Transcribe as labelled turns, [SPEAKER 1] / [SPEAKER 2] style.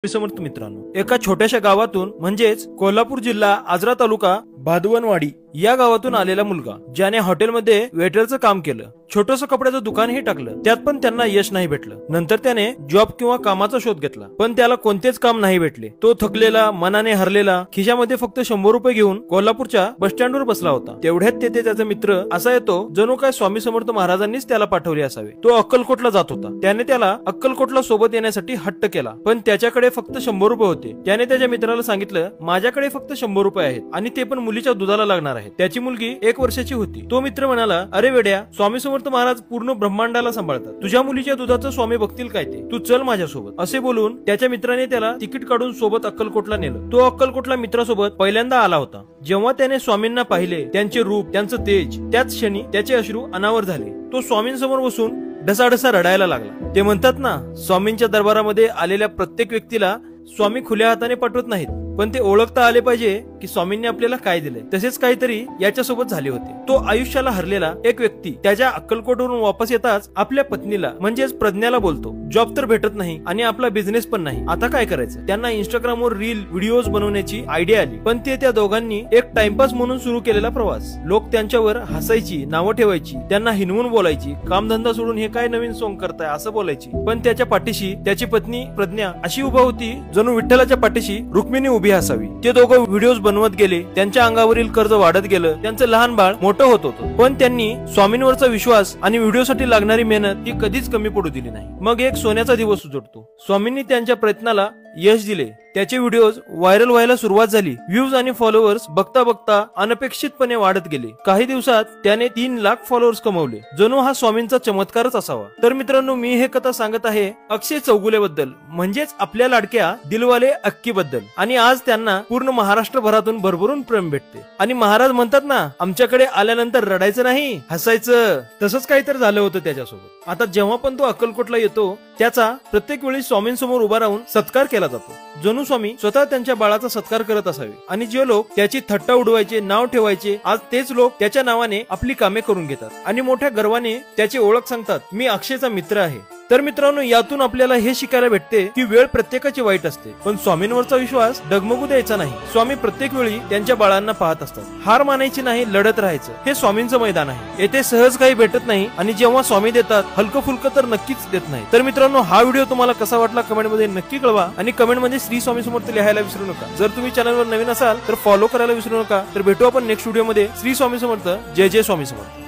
[SPEAKER 1] समर्थ मित्रांनो, एका छोट्याशा गावातून म्हणजेच कोल्हापूर जिल्हा आजरा तालुका भादवनवाडी या गावातून आलेला मुलगा ज्याने हॉटेलमध्ये वेटरचं काम केलं, छोटंसं कपड्याचं दुकानही टाकलं, त्यात पण त्यांना यश नाही भेटलं। नंतर त्याने जॉब किंवा कामाचा शोध घेतला, पण त्याला कोणतेच काम नाही भेटले। तो थकलेला, मनाने हरलेला, खिशामध्ये फक्त 100 रुपये घेऊन कोल्हापूरच्या बस स्टँडवर बसला होता। तेवढ्यात तेथे त्याचा मित्र असा येतो जणू काय स्वामी समर्थ महाराजांनीच त्याला पाठवले असावे। तो अक्कलकोटला जात होता। त्याने त्याला अक्कलकोटला सोबत येण्यासाठी हट्ट केला, पण त्याच्याकडे फक्त 100 रुपये होते। त्याने त्याच्या मित्राला सांगितलं, माझ्याकडे फक्त 100 रुपये आहेत आणि ते पण मुलीच्या दुधाला लागणार आहेत। त्याची मुलगी 1 वर्षाची होती। तो मित्र म्हणाला, अरे वेड्या, स्वामी समर्थ महाराज पूर्ण ब्रह्मांडाला सांभाळतात, तुझ्या मुलीच्या दुधाचं स्वामी बघतील काय ते, तू चल माझ्यासोबत। असे बोलून त्याच्या मित्राने त्याला तिकीट काढून सोबत अक्कलकोटला नेलं। तो अक्कलकोटला मित्रासोबत पहिल्यांदा आला होता। जेव्हा त्याने स्वामींना पाहिले, त्यांचे रूप, त्यांचं तेज, त्याच क्षणी त्याचे अश्रू अनावर झाले। तो स्वामींसमोर बसून ढसाढसा रडायला लागला। ते म्हणतात ना, स्वामींच्या दरबारामध्ये आलेल्या प्रत्येक व्यक्तीला स्वामी खुल्या हाताने पाठवत नाहीत, पण ते ओळखता आले पाहिजे की स्वामींनी आपल्याला काय दिले। तसेच काहीतरी याच्यासोबत झाले होते। तो आयुष्याला हरलेला एक व्यक्ती त्याच्या अक्कलकोटवरून वापस येताच आपल्या पत्नीला म्हणजेच प्रज्ञाला बोलतो, जॉब तर भेटत नाही आणि आपला बिझनेस पण नाही, आता काय करायचं। त्यांना इंस्टाग्रामवर रील व्हिडिओज बनवण्याची आयडिया आली, पण ते त्या दोघांनी एक टाइमपास म्हणून सुरू केलेला प्रवास। लोक त्यांच्यावर हसायची, नावं ठेवायची, त्यांना हिनवून बोलायची, कामधंदा सोडून हे काय नवीन सॉंग करताय असं बोलायची। पण त्याच्या पाठीशी त्याची पत्नी प्रज्ञा अशी उभा होती जणू विठ्ठलाच्या पाठीशी रुक्मिणी उभी असावी। ते दोघं व्हिडिओज बनवत गेले, त्यांच्या अंगावरील कर्ज वाढत गेलं, त्यांचं लहान बाळ मोठं होत होतं, पण त्यांनी स्वामींवरचा विश्वास आणि व्हिडिओसाठी लागणारी मेहनत ही कधीच कमी पडू दिली नाही। मग एक सोन्याचा दिवस उजडतो। स्वामींनी त्यांच्या प्रयत्नाला यश दिले। त्याचे व्हिडिओज व्हायरल व्हायला सुरुवात झाली। व्ह्यूज आणि फॉलोअर्स बघता बघता अनपेक्षितपणे वाढत गेले। काही दिवसात त्याने 3 लाख फॉलोअर्स कमवले, जणू हा स्वामींचा चमत्कारच असावा। तर मित्रांनो, मी हे कथा सांगत आहे अक्षय चौगुले बद्दल, म्हणजेच आपल्या लाडक्या दिलवाले अक्की बद्दल। आणि आज त्यांना पूर्ण महाराष्ट्रभरातून भरभरून प्रेम भेटते। आणि महाराज म्हणतात ना, आमच्याकडे आल्यानंतर रडायचं नाही, हसायचं। तसंच काहीतरी झालं होतं त्याच्यासोबत। आता जेव्हा पण तो अक्कलकोटला येतो, त्याचा प्रत्येक वेळी स्वामींसमोर उभा राहून सत्कार केला जातो, जणू स्वामी स्वतः त्यांच्या बाळाचा सत्कार करत असावे। आणि जे लोक त्याची थट्टा उडवायचे, नाव ठेवायचे, आज तेच लोक त्याच्या नावाने आपली कामे करून घेतात आणि मोठ्या गर्वाने त्याची ओळख सांगतात, मी अक्षयचा मित्र आहे। तर मित्रांनो, यातून आपल्याला हे शिकायला भेटते की वेळ प्रत्येकाची वाईट असते, पण स्वामींवरचा विश्वास डगमगू द्यायचा नाही। स्वामी प्रत्येक वेळी त्यांच्या बाळांना पाहत असतात। हार मानायची नाही, लढत राहायचं, हे स्वामींचं मैदान आहे। येथे सहज काही भेटत नाही आणि जेव्हा स्वामी देतात, हलकं फुलकं तर नक्कीच देत नाही। तर मित्रांनो, हा व्हिडिओ तुम्हाला कसा वाटला कमेंटमध्ये नक्की कळवा आणि कमेंटमध्ये श्री स्वामी समर्थ लिहायला विसरू नका। जर तुम्ही चॅनलवर नवीन असाल तर फॉलो करायला विसरू नका। तर भेटू आपण नेक्स्ट व्हिडिओमध्ये। श्री स्वामी समर्थ, जय जय स्वामी समर्थ।